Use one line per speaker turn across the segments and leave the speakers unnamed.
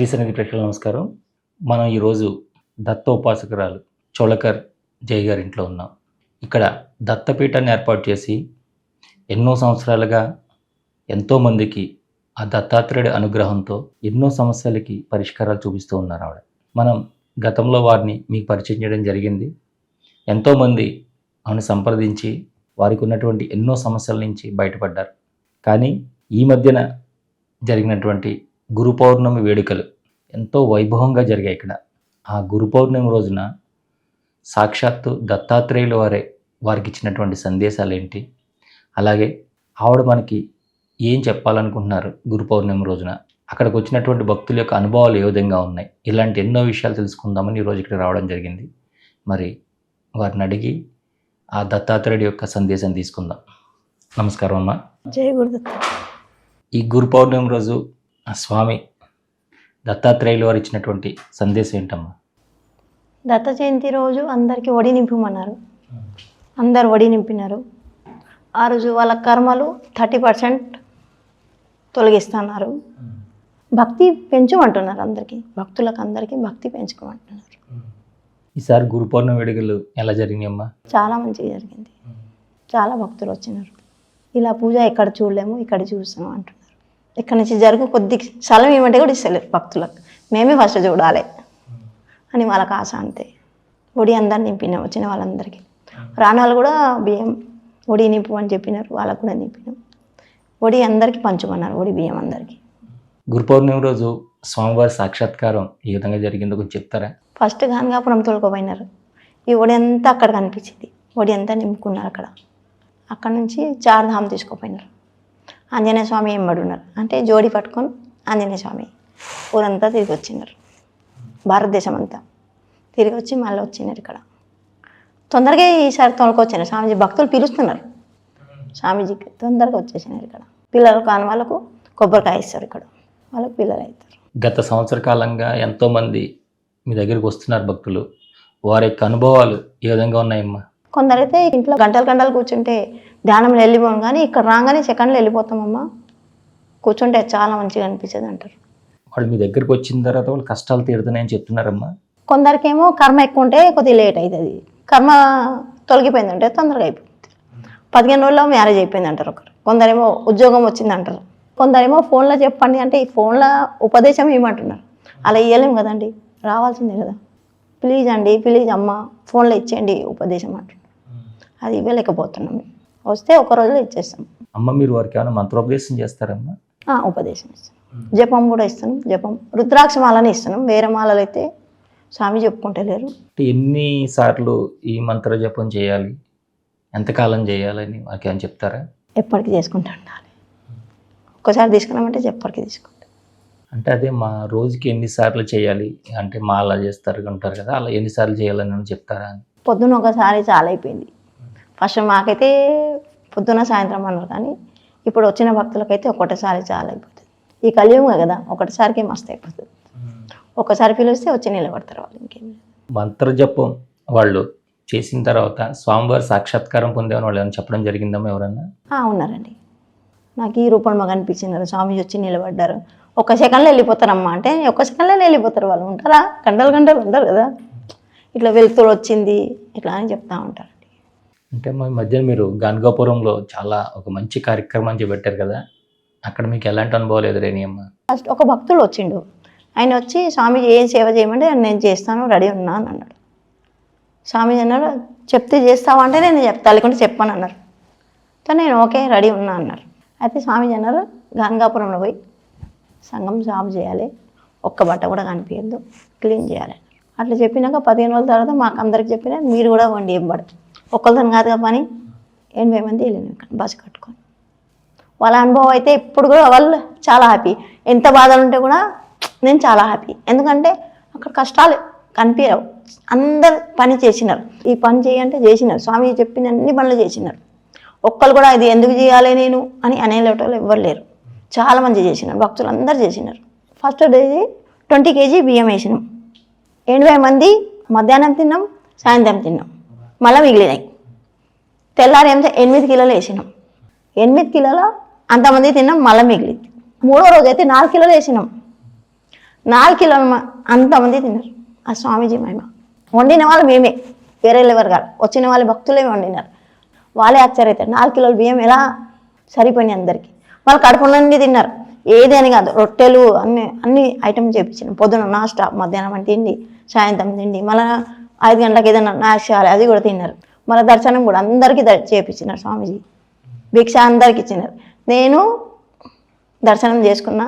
శ్రీ సన్నిధి ప్రేక్షకులకు నమస్కారం. మనం ఈరోజు దత్తోపాసకురాలు చోళకర్ జై గారి ఇంట్లో ఉన్నాం. ఇక్కడ దత్తపీఠాన్ని ఏర్పాటు చేసి ఎన్నో సంవత్సరాలుగా ఎంతోమందికి ఆ దత్తాత్రేయుడి అనుగ్రహంతో ఎన్నో సమస్యలకి పరిష్కారాలు చూపిస్తూ ఉన్నారు ఆవిడ. మనం గతంలో వారిని మీకు పరిచయం చేయడం జరిగింది. ఎంతోమంది ఆమెను సంప్రదించి వారికి ఉన్నటువంటి ఎన్నో సమస్యల నుంచి బయటపడ్డారు. కానీ ఈ మధ్యన జరిగినటువంటి గురు పౌర్ణమి వేడుకలు ఎంతో వైభవంగా జరిగాయి. ఇక్కడ ఆ గురు పౌర్ణమి రోజున సాక్షాత్తు దత్తాత్రేయులు వారికి ఇచ్చినటువంటి సందేశాలు ఏంటి, అలాగే ఆవిడ మనకి ఏం చెప్పాలనుకుంటున్నారు గురు పౌర్ణమి రోజున, అక్కడికి వచ్చినటువంటి భక్తుల యొక్క అనుభవాలు ఏ విధంగా ఉన్నాయి, ఇలాంటి ఎన్నో విషయాలు తెలుసుకుందామని ఈరోజు ఇక్కడ రావడం జరిగింది. మరి వారిని అడిగి ఆ దత్తాత్రేయుడి యొక్క సందేశం తీసుకుందాం. నమస్కారం అమ్మా.
జై గురుదత్త.
ఈ గురు పౌర్ణమి రోజు ఆ స్వామి దత్తాత్రేయులు వారు ఇచ్చినటువంటి సందేశం ఏంటమ్మా?
దత్త జయంతి రోజు అందరికీ వడి నింపమన్నారు. అందరు వడి నింపినారు. ఆ రోజు వాళ్ళ కర్మలు 30% తొలగిస్తున్నారు. భక్తి పెంచమంటున్నారు. భక్తులకు అందరికీ భక్తి పెంచుకోమంటున్నారు.
ఈసారి గురు పౌర్ణమి వేడుకలు ఎలా జరిగినాయమ్మా?
చాలా మంచిగా జరిగింది. చాలా భక్తులు వచ్చినారు. ఇలా పూజ ఎక్కడ చూడలేము, ఇక్కడ చూసాము అంటున్నారు. ఇక్కడ నుంచి జరుగు కొద్ది స్థలం ఏమంటే కూడా ఇస్తలేరు భక్తులకు. మేమే ఫస్ట్ చూడాలి అని వాళ్ళకి ఆశ. అంతే. ఒడి అందరిని నింపినాం. వచ్చిన వాళ్ళందరికీ. రాణాలు కూడా బియ్యం ఒడి నింపు అని చెప్పినారు. వాళ్ళకు కూడా నింపినాం. ఒడి అందరికీ పంచమన్నారు. ఒడి బియ్యం అందరికీ.
గురు పౌర్ణమి రోజు స్వామివారి సాక్షాత్కారం ఏ విధంగా జరిగిందో కొంచెం చెప్తారా?
ఫస్ట్ గానగాపురం తోలుకోపోయినారు. ఈ ఒడి అంతా అక్కడ కనిపించింది. ఒడి అంతా నింపుకున్నారు. అక్కడ నుంచి చార్ధామ్ తీసుకుపోయినారు. ఆంజనేయ స్వామి ఎంబడున్నారు. అంటే జోడి పట్టుకొని ఆంజనేయ స్వామి ఊరంతా తిరిగి వచ్చినారు. భారతదేశం అంతా తిరిగి వచ్చి మళ్ళీ వచ్చినారు. ఇక్కడ తొందరగా ఈసారి తోలుకొచ్చినారు. స్వామీజీ భక్తులు పిలుస్తున్నారు. స్వామీజీకి తొందరగా వచ్చేసినారు. ఇక్కడ పిల్లలు కాని వాళ్ళకు కొబ్బరికాయ ఇస్తారు. ఇక్కడ వాళ్ళకు పిల్లలు అవుతారు.
గత సంవత్సర కాలంగా ఎంతోమంది మీ దగ్గరికి వస్తున్నారు భక్తులు. వారి యొక్క అనుభవాలు ఏ విధంగా ఉన్నాయమ్మా?
కొందరైతే ఇంట్లో గంటలు కూర్చుంటే ధ్యానంలో వెళ్ళిపోను, కానీ ఇక్కడ రాగానే సెకండ్లో వెళ్ళిపోతామమ్మా. కూర్చుంటే చాలా మంచిగా అనిపించేది అంటారు.
వాళ్ళు మీ దగ్గరికి వచ్చిన తర్వాత వాళ్ళు కష్టాలు తీరుతున్నాయని చెప్తున్నారమ్మా.
కొందరికేమో కర్మ ఎక్కువ ఉంటే కొద్దిగా లేట్ అవుతుంది. కర్మ తొలగిపోయిందంటే తొందరగా అయిపోతుంది. 15 రోజుల్లో మ్యారేజ్ అయిపోయింది అంటారు ఒకరు. కొందరేమో ఉద్యోగం వచ్చింది అంటారు. కొందరేమో ఫోన్లో చెప్పండి అంటే ఈ ఫోన్లో ఉపదేశం ఇవ్వమంటున్నారు. అలా ఇవ్వలేము కదండి, రావాల్సిందే కదా. ప్లీజ్ అండి, ప్లీజ్ అమ్మ ఫోన్లో ఇచ్చేయండి ఉపదేశం అంటున్నారు. అది ఇవ్వలేకపోతున్నాం. వస్తే ఒక రోజులో ఇచ్చేస్తాం.
అమ్మ మీరు వారికి ఏమైనా మంత్రోపదేశం చేస్తారమ్మా?
ఉపదేశం ఇస్తాం. జపం కూడా ఇస్తున్నాం. జపం రుద్రాక్ష మాలని ఇస్తున్నాం. వేరే మాలలు అయితే స్వామి చెప్పుకుంటలేరు.
ఎన్నిసార్లు ఈ మంత్ర జపం చేయాలి, ఎంతకాలం చేయాలని వారికి ఏమైనా చెప్తారా?
ఎప్పటికీ చేసుకుంటూ ఉండాలి. ఒక్కసారి తీసుకున్నామంటే ఎప్పటికీ తీసుకుంటాం.
అంటే అదే మా రోజుకి ఎన్నిసార్లు చేయాలి అంటే మా అలా చేస్తారు ఉంటారు కదా, అలా ఎన్నిసార్లు చేయాలని చెప్తారా అని?
పొద్దున ఒకసారి చాలా అయిపోయింది. ఫస్ట్ మాకైతే పొద్దున సాయంత్రం అన్నారు, కానీ ఇప్పుడు వచ్చిన భక్తులకైతే ఒకటిసారి చాలా అయిపోతుంది. ఈ కలియుగం కదా, ఒకటిసారికి మస్తు అయిపోతుంది. ఒకసారి పిలిస్తే వచ్చి నిలబడతారు వాళ్ళు. ఇంకేం
మంత్ర జపం వాళ్ళు చేసిన తర్వాత స్వామివారి సాక్షాత్కారం పొందేమని వాళ్ళు ఏమైనా చెప్పడం జరిగిందమ్మా ఎవరన్నా?
ఉన్నారండి. నాకు ఈ రూపంలో కనిపించినారు. స్వామి వచ్చి నిలబడ్డారు. 1 సెకండ్లో వెళ్ళిపోతారమ్మా అంటే 1 సెకండ్లో వెళ్ళిపోతారు. వాళ్ళు ఉంటారా? గంటలు ఉంటారు కదా. ఇట్లా వెళ్తూ వచ్చింది ఇట్లా అని చెప్తా ఉంటారు.
అంటే మా మధ్య మీరు గానగాపురంలో చాలా ఒక మంచి కార్యక్రమం చేపట్టారు కదా, అక్కడ మీకు ఎలాంటి అనుభవాలు ఎదురైనాయమ్మా?
ఫస్ట్ ఒక భక్తుడు వచ్చిండు. ఆయన వచ్చి స్వామీజీ ఏం సేవ చేయమంటే నేను చేస్తాను, రెడీ ఉన్నా అని అన్నాడు. స్వామీజీ అన్నాడు, చెప్తే చేస్తావా అంటే నేను చెప్తా, లేకుంటే చెప్పాను అన్నారు. నేను ఓకే రెడీ ఉన్నా అన్నారు. అయితే స్వామీజీ అన్నారు, గానగాపురంలో పోయి సంఘం సాఫ్ చేయాలి, ఒక్క బట్ట కూడా కనిపించద్దు, క్లీన్ చేయాలి. అట్లా చెప్పినాక 15 రోజుల తర్వాత మాకు అందరికి చెప్పినా మీరు కూడా వండి ఏం పడదు. ఒక్కరితో కాదుగా పని. 80 మంది వెళ్ళినాం బస్సు కట్టుకొని. వాళ్ళ అనుభవం అయితే ఇప్పుడు కూడా వాళ్ళు చాలా హ్యాపీ. ఎంత బాధలు ఉంటే కూడా నేను చాలా హ్యాపీ. ఎందుకంటే అక్కడ కష్టాలు కనిపించవు. అందరు పని చేసినారు. ఈ పని చేయంటే చేసినారు. స్వామి చెప్పిన అన్ని పనులు చేసినారు. ఒక్కరు కూడా ఇది ఎందుకు చేయాలి నేను అని అనేటోళ్ళు ఎవ్వరు లేరు. చాలా మంది చేసినారు. భక్తులు అందరు చేసినారు. ఫస్ట్ డే 20 kg బియ్యం వేసినాం. 80 మంది మధ్యాహ్నం తిన్నాం, సాయంత్రం తిన్నాం, మళ్ళీ మిగిలినాయి. తెల్లారి 8 కిలోలు వేసినాం. 8 కిలోలు అంతమంది తిన్నాం, మళ్ళీ మిగిలింది. 3వ రోజు అయితే 4 కిలోలు వేసినాం. 4 కిలోలు అంతమంది తిన్నారు. ఆ స్వామీజీ మహిమ. వండిన వాళ్ళు మేమే, వేరే ఎవరు కాదు. వచ్చిన వాళ్ళ భక్తులే వండినారు. వాళ్ళే ఆశ్చర్యవుతారు, 4 కిలోల బియ్యం ఎలా సరిపోయినాయి అందరికీ. వాళ్ళు కడుపు నుండి తిన్నారు. ఏదేని కాదు, రొట్టెలు అన్ని ఐటమ్స్ చేయించినాం. పొద్దున నాస్టా, మధ్యాహ్నం తిండి, సాయంత్రం తిండి, మళ్ళీ 5 గంటలకు ఏదైనా నాశాలి, అది కూడా తిన్నారు. మళ్ళీ దర్శనం కూడా అందరికీ చేయించినారు స్వామీజీ. భిక్ష అందరికి ఇచ్చినారు. నేను దర్శనం చేసుకున్నా,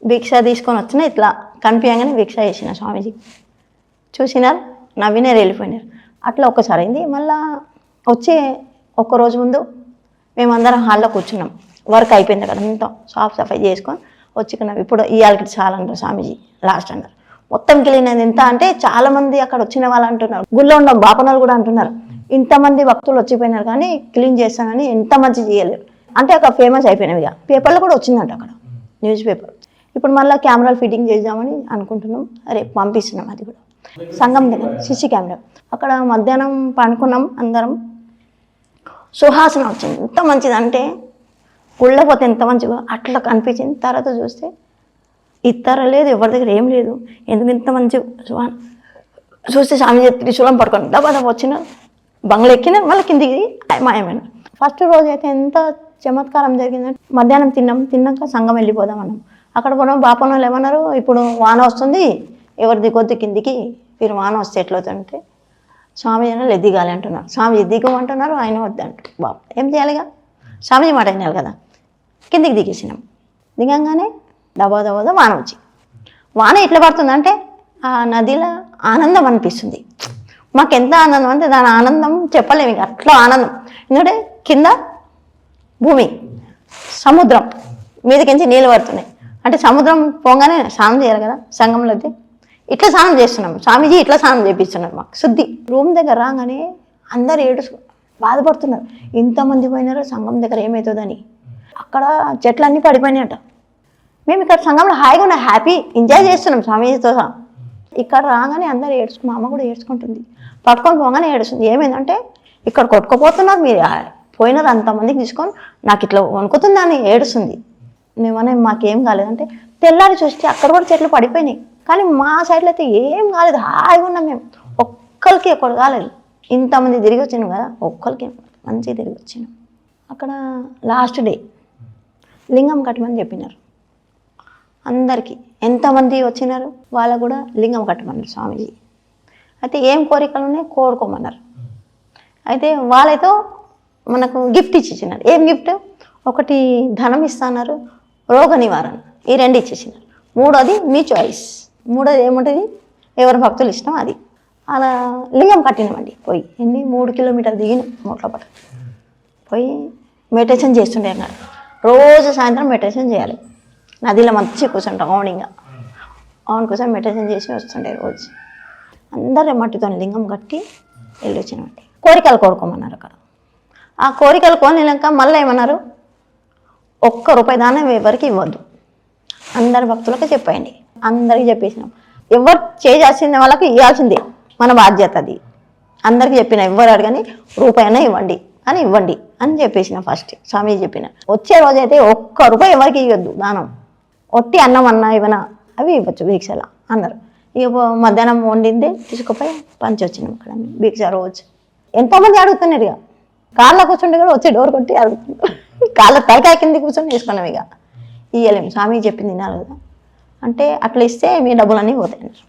భిక్ష తీసుకొని వచ్చిన, ఇట్లా కనిపించగానే భిక్ష చేసిన స్వామీజీ. చూసినారు, నవ్వినారు, వెళ్ళిపోయినారు. అట్లా ఒక్కసారి అయింది. మళ్ళా వచ్చే ఒక్కరోజు ముందు మేమందరం హాల్లో కూర్చున్నాం. వర్క్ అయిపోయింది కదా, అంతా సాఫ్ సఫాయి చేసుకొని వచ్చుకున్నాం. ఇప్పుడు ఇవాళకి చాలా అన్నారు స్వామీజీ, లాస్ట్ అన్నారు. మొత్తం క్లీన్ ఎంత అంటే చాలామంది అక్కడ వచ్చిన వాళ్ళు అంటున్నారు, గుళ్ళో ఉన్న బాపనాలు కూడా అంటున్నారు, ఇంతమంది భక్తులు వచ్చిపోయినారు కానీ క్లీన్ చేస్తానని ఎంత మంచి చేయలేరు అంటే అక్కడ ఫేమస్ అయిపోయినాయి. ఇక పేపర్లో కూడా వచ్చిందంట, అక్కడ న్యూస్ పేపర్. ఇప్పుడు మళ్ళీ కెమెరాలు ఫిట్టింగ్ చేద్దామని అనుకుంటున్నాం. రేపు పంపిస్తున్నాం. అది కూడా సంఘం దగ్గర సిసి కెమెరా. అక్కడ మధ్యాహ్నం పండుకున్నాం అందరం. సుహాసన వచ్చింది, ఎంత మంచిది అంటే గుళ్ళపోతే ఎంత మంచిగా అట్లా కనిపించింది. తర్వాత చూస్తే ఇతర లేదు, ఎవరి దగ్గర ఏం లేదు. ఎందుకు ఇంత మంచి చూస్తే స్వామి త్రిశూలం పడుకొని దబా వచ్చిన బంగ్లా ఎక్కిన, మళ్ళీ కిందికి మాయమైన. ఫస్ట్ రోజు అయితే ఎంత చమత్కారం జరిగిందంటే మధ్యాహ్నం తిన్నాక సంఘం వెళ్ళిపోదాం అన్నాం. అక్కడ పోవడం బాపనోళ్ళు ఏమన్నారు, ఇప్పుడు వాన వస్తుంది, ఎవరు దిగొద్దు కిందికి, మీరు వాన వస్తే ఎట్లవుతుంటే స్వామి జనాలు దిగాలి అంటున్నారు. స్వామి దిగమంటున్నారు, ఆయన వద్దంటారు. బాబు ఏం చేయాలిగా, స్వామి మాట అయినారు కదా. కిందికి దిగేసినాం. దిగంగానే దబా వాన వచ్చి, వాన ఎట్లా పడుతుందంటే ఆ నదిలో ఆనందం అనిపిస్తుంది. మాకు ఎంత ఆనందం అంటే దాని ఆనందం చెప్పలేము. ఇక అట్లా ఆనందం. ఎందుకంటే కింద భూమి, సముద్రం, మీదకించి నీళ్ళు పడుతున్నాయి. అంటే సముద్రం పోగానే స్నానం చేయాలి కదా సంఘంలో. అయితే ఇట్లా స్నానం చేస్తున్నాం. స్వామీజీ ఇట్లా స్నానం చేపిస్తున్నారు మాకు. శుద్ధి. రూమ్ దగ్గర రాగానే అందరు బాధపడుతున్నారు, ఇంతమంది పోయినారో సంఘం దగ్గర ఏమవుతుందని. అక్కడ చెట్లన్నీ పడిపోయినాయట. మేము ఇక్కడ సంఘంలో హాయిగా ఉన్న హ్యాపీ ఎంజాయ్ చేస్తున్నాం స్వామీజీతో. ఇక్కడ రాగానే అందరు మా అమ్మ కూడా ఏడ్చుకుంటుంది. పట్టుకొని పోగానే ఏడుస్తుంది. ఏమైందంటే ఇక్కడ కొట్టుకుపోతున్నారు, మీరు పోయినారు అంతమందికి తీసుకొని, నాకు ఇట్లా వణుకుతుందని ఏడుస్తుంది. మేమనే మాకేం కాలేదంటే తెల్లారి చూస్తే అక్కడ కూడా చెట్లు పడిపోయినాయి. కానీ మా సైడ్లో అయితే ఏం కాలేదు, హాయిగా ఉన్నాం మేము. ఒక్కరికి ఎక్కడ కాలేదు. ఇంతమంది తిరిగి వచ్చినాం కదా, ఒక్కరికి మంచిగా తిరిగి వచ్చినాం. అక్కడ లాస్ట్ డే లింగం కట్టమని చెప్పినారు అందరికీ. ఎంతమంది వచ్చినారు వాళ్ళకు కూడా లింగం కట్టమన్నారు స్వామీజీ. అయితే ఏం కోరికలు ఉన్నాయి కోరుకోమన్నారు. అయితే వాళ్ళతో మనకు గిఫ్ట్ ఇచ్చినారు. ఏం గిఫ్ట్? ఒకటి ధనం ఇస్తున్నారు, రోగ నివారణ, ఈ 2 ఇచ్చేసినారు. 3వది మీ చాయిస్. 3వది ఏముంటుంది, ఎవరి భక్తులు ఇష్టం అది. అలా లింగం కట్టినామండి. పోయి 3 కిలోమీటర్లు దిగినాం మూట్లపట. పోయి మెడిటేషన్ చేస్తుండే అన్నారు. రోజు సాయంత్రం మెడిటేషన్ చేయాలి. నదిలో మంచి కూర్చుంటాం అవునింగా. అవును కూర్చొని మెడిటేషన్ చేసి వస్తుండే రోజు. అందరూ మట్టితో లింగం కట్టి వెళ్ళి వచ్చినామండి. కోరికలు కోరుకోమన్నారు అక్కడ. ఆ కోరికలు కోరినాక మళ్ళీ ఏమన్నారు, ₹1 దానం ఎవరికి ఇవ్వద్దు, అందరి భక్తులకు చెప్పండి. అందరికీ చెప్పేసినాం. ఎవరు చేయాల్సిన వాళ్ళకి ఇవ్వాల్సిందే, మన బాధ్యత అది. అందరికీ చెప్పిన, ఎవరు అడగని ₹1 ఇవ్వండి అని ఇవ్వండి అని చెప్పేసిన. ఫస్ట్ స్వామి చెప్పిన. వచ్చే రోజైతే ₹1 ఎవరికి ఇవ్వద్దు దానం. ఒట్టి అన్నం అన్న ఇవన్నా అవి ఇవ్వచ్చు భిక్షలా అన్నారు. ఇక మధ్యాహ్నం వండిందే తీసుకుపోయి పంచి వచ్చినాం అక్కడ భిక్ష రోజు. ఎంతోమంది అడుగుతున్నారు. ఇక కార్లో కూర్చుంటే కూడా వచ్చి డోర్ కొట్టి అడుగుతున్నారు. కాళ్ళ తలకాయ కింద కూర్చొని వేసుకున్నాం. ఇక ఇవ్వలేము, స్వామి చెప్పింది తినాలి కదా అంటే. అట్లా ఇస్తే మీ డబ్బులన్నీ పోతాయి అన్నారు.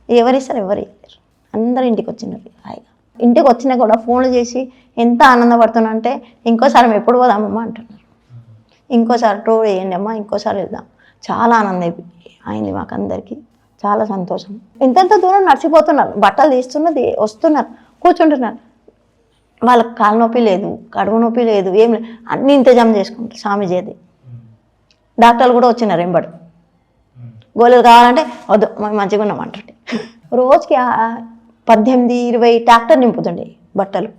ఎవరు ఇస్తారు, ఎవరు ఇవ్వలేరు. అందరూ ఇంటికి వచ్చినారు హాయిగా. ఇంటికి వచ్చినా కూడా ఫోన్లు చేసి ఎంత ఆనందపడుతున్నా అంటే, ఇంకోసారి మేము ఎప్పుడు పోదామమ్మా అంటున్నారు. ఇంకోసారి టూర్ వేయండి అమ్మా, ఇంకోసారి వెళ్దాం. చాలా ఆనందం అయింది మాకు అందరికీ. చాలా సంతోషం. ఎంతెంత దూరం నడిచిపోతున్నారు, బట్టలు తీస్తున్నది, వస్తున్నారు, కూర్చుంటున్నారు. వాళ్ళకి కాలు నొప్పి లేదు, కడుపు నొప్పి లేదు, ఏం లేదు, అన్నీ ఇంతజాం చేసుకుంటారు స్వామీజీ. అది డాక్టర్లు కూడా వచ్చినారు ఎంబడి. గోళీలు కావాలంటే వద్దు మేము మంచిగా ఉన్నామంటుండే. రోజుకి 18-20 ట్రాక్టర్ నింపుతుండే బట్టలు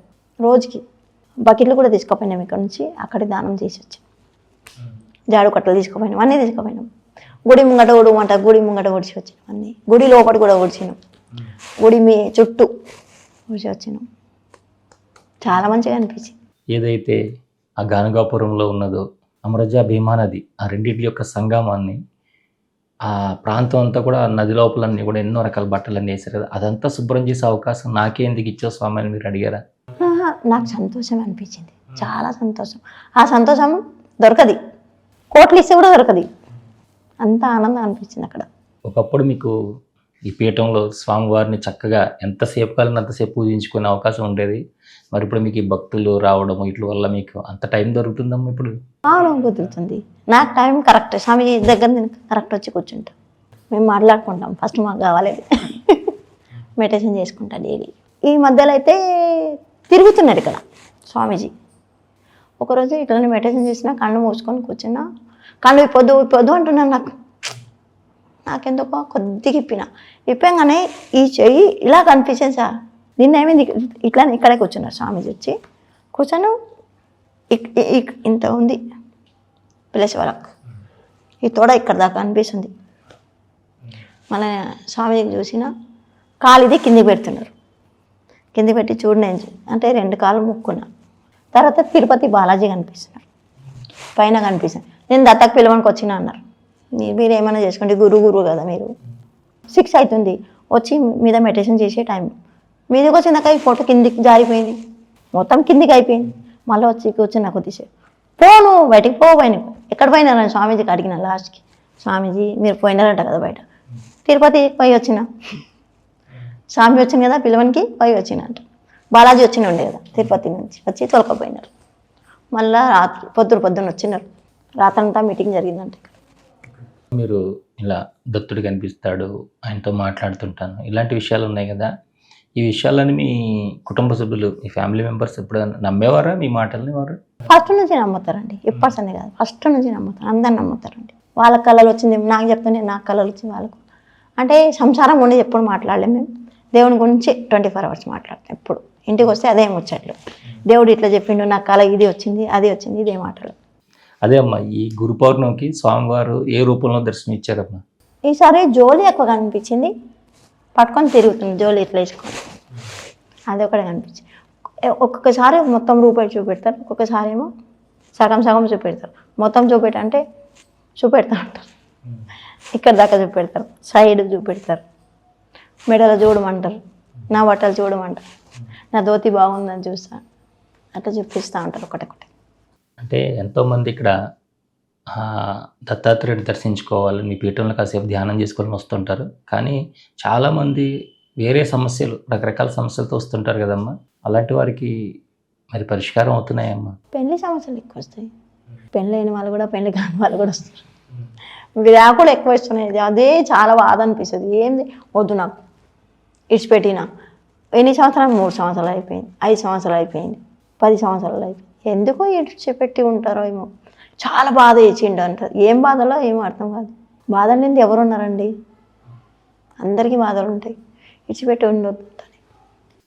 రోజుకి. బకెట్లు కూడా తీసుకుపోయినాం ఇక్కడ నుంచి. అక్కడే దానం చేసి వచ్చాం. జాడు కట్టలు తీసుకుపోయినాం, అన్నీ తీసుకుపోయినాం. గుడి ముంగట ఊడమంట, గుడి ముంగట ఊడిచి వచ్చినాం అన్నీ. గుడి లోపల కూడా ఊడ్చినాం, గుడి మీ చుట్టూ ఊడ్చి వచ్చినాం. చాలా మంచిగా అనిపించింది.
ఏదైతే ఆ గానగాపురంలో ఉన్నదో అమరజా భీమా నది, ఆ రెండింటి యొక్క సంగమాన్ని ఆ ప్రాంతం అంతా కూడా నది లోపలన్నీ కూడా ఎన్నో రకాల బట్టలన్నీ వేశారు కదా, అదంతా శుభ్రం చేసే అవకాశం నాకే ఎందుకు ఇచ్చావు స్వామి అని మీరు అడిగారా?
ఆహా, నాకు సంతోషం అనిపించింది, చాలా సంతోషం. ఆ సంతోషం దొరకది, కోట్లు ఇస్తే కూడా దొరకది, అంత ఆనందం అనిపించింది అక్కడ.
ఒకప్పుడు మీకు ఈ పీఠంలో స్వామివారిని చక్కగా ఎంతసేపు కావాలని అంతసేపు పూజించుకునే అవకాశం ఉండేది. మరి ఇప్పుడు మీకు ఈ భక్తులు రావడం వీటి వల్ల మీకు అంత టైం దొరుకుతుందమ్మా ఇప్పుడు?
అవును, కుదురుతుంది. నాకు టైం కరెక్ట్, స్వామి దగ్గర నేను కరెక్ట్ వచ్చి కూర్చుంటాం, మేము మాట్లాడుకుంటాం. ఫస్ట్ మాకు కావాలి మెడిటేషన్ చేసుకుంటా డైలీ. ఈ మధ్యలో అయితే తిరుగుతున్నారు ఇక్కడ స్వామీజీ. ఒకరోజు ఇట్లనే మెడిటేషన్ చేసినా కళ్ళు మూసుకొని కూర్చున్నా, కళ్ళు విప్పొద్దు అంటున్నాను. నాకెందుకో కొద్దిగా ఇప్పంగానే ఈ చెయ్యి ఇలా కనిపించింది సార్. నిన్న ఏమైంది, ఇట్లా ఇక్కడే కూర్చున్నారు స్వామీజీ వచ్చి కూర్చొని ఇంత ఉంది ప్లేస్ వరకు, ఈ తోడ ఇక్కడ దాకా అనిపిస్తుంది. మన స్వామీజీకి చూసిన కాలు ఇది కిందికి పెడుతున్నారు, కింది పెట్టి చూడు నేను అంటే 2 కాళ్ళు ముక్కున్నా. తర్వాత తిరుపతి బాలాజీ కనిపిస్తున్నారు, పైన కనిపిస్తుంది. నేను దత్తకు పిలవడానికి వచ్చినా అన్నారు. మీరు ఏమైనా చేసుకోండి, గురువు కదా మీరు. 6 అవుతుంది, వచ్చి మీద మెడిటేషన్ చేసే టైం మీదకి వచ్చినాక ఈ ఫోటో కిందికి జారిపోయింది, మొత్తం కిందికి అయిపోయింది. మళ్ళీ వచ్చి కూర్చుని కొద్దిసేపు పోను బయటికి పోయిన ఎక్కడ పోయినారని స్వామీజీకి అడిగిన. లాస్ట్కి స్వామీజీ మీరు పోయినారంట కదా బయట, తిరుపతి పోయి వచ్చిన. స్వామి వచ్చింది కదా పిలవనికి పోయి వచ్చినంట. బాలాజీ ఉండే కదా తిరుపతి నుంచి వచ్చి తొలకపోయినారు. మళ్ళీ రాత్రి పొద్దున వచ్చినారు, రాత్రంతా మీటింగ్ జరిగిందంట.
మీరు ఇలా దత్తుడు కనిపిస్తాడు, ఆయనతో మాట్లాడుతుంటాను, ఇలాంటి విషయాలు ఉన్నాయి కదా, ఈ విషయాలని మీ కుటుంబ సభ్యులు మీ ఫ్యామిలీ మెంబర్స్ ఎప్పుడైనా నమ్మేవారా మీ మాటల్ని? వారు
ఫస్ట్ నుంచి నమ్ముతారండి, ఇప్పటి అని కాదు, ఫస్ట్ నుంచి నమ్ముతారు, అందరు నమ్ముతారండి. వాళ్ళ కళలు వచ్చింది నాకు చెప్తానే, నాకు కళలు వచ్చింది వాళ్ళకు. అంటే సంసారం ఉండేది ఎప్పుడు మాట్లాడలేము మేము, దేవుని గురించి 24 hours మాట్లాడతాం. ఎప్పుడు ఇంటికి వస్తే అదే ముచ్చట్లు, దేవుడు ఇట్లా చెప్పిండు, నా కళ ఇది వచ్చింది అది వచ్చింది, ఇదే మాటలు.
అదే అమ్మా, ఈ గురు పౌర్ణమికి స్వామివారు ఏ రూపంలో దర్శనం ఇచ్చారమ్మా?
ఈసారి జోలి ఎక్కువ కనిపించింది, పట్టుకొని తిరుగుతుంది జోలి ఇట్లా వేసుకొని, అది ఒకటి కనిపించింది. ఒక్కొక్కసారి మొత్తం రూపాయి చూపెడతారు, ఒక్కొక్కసారి ఏమో సగం చూపెడతారు. మొత్తం చూపెట్టంటే చూపెడతా ఉంటారు, ఇక్కడ దాకా చూపెడతారు, సైడ్ చూపెడతారు, మెడలో చూడమంటారు, నా బట్టలు చూడమంటారు, నా ధోతి బాగుందని చూస్తా, అట్లా చూపిస్తూ ఉంటారు ఒకటొకటి.
అంటే ఎంతోమంది ఇక్కడ దత్తాత్రేయుని దర్శించుకోవాలి, మీ పీఠంలో కాసేపు ధ్యానం చేసుకోవాలని వస్తుంటారు. కానీ చాలామంది వేరే సమస్యలు, రకరకాల సమస్యలతో వస్తుంటారు కదమ్మా, అలాంటి వారికి మరి పరిష్కారం అవుతున్నాయమ్మా?
పెళ్లి సమస్యలు ఎక్కువ వస్తాయి, పెళ్ళైన వాళ్ళు కూడా పెళ్లి కాని వాళ్ళు కూడా వస్తారు, విడాకులు ఎక్కువ ఇస్తున్నాయి. అదే చాలా బాధ అనిపిస్తుంది. ఏంది వద్దు నాకు ఇడిచిపెట్టిన ఎన్ని సంవత్సరాలు, 3 సంవత్సరాలు అయిపోయింది, 5 సంవత్సరాలు అయిపోయింది, 10 సంవత్సరాలు అయిపోయింది, ఎందుకో ఇడిచిపెట్టి ఉంటారో ఏమో, చాలా బాధ ఇచ్చిండు అంటారు. ఏం బాధలో ఏమో అర్థం కాదు. బాధ లేనిది ఎవరు ఉన్నారండి, అందరికీ బాధలు ఉంటాయి, ఇడిచిపెట్టి ఉండొద్దు.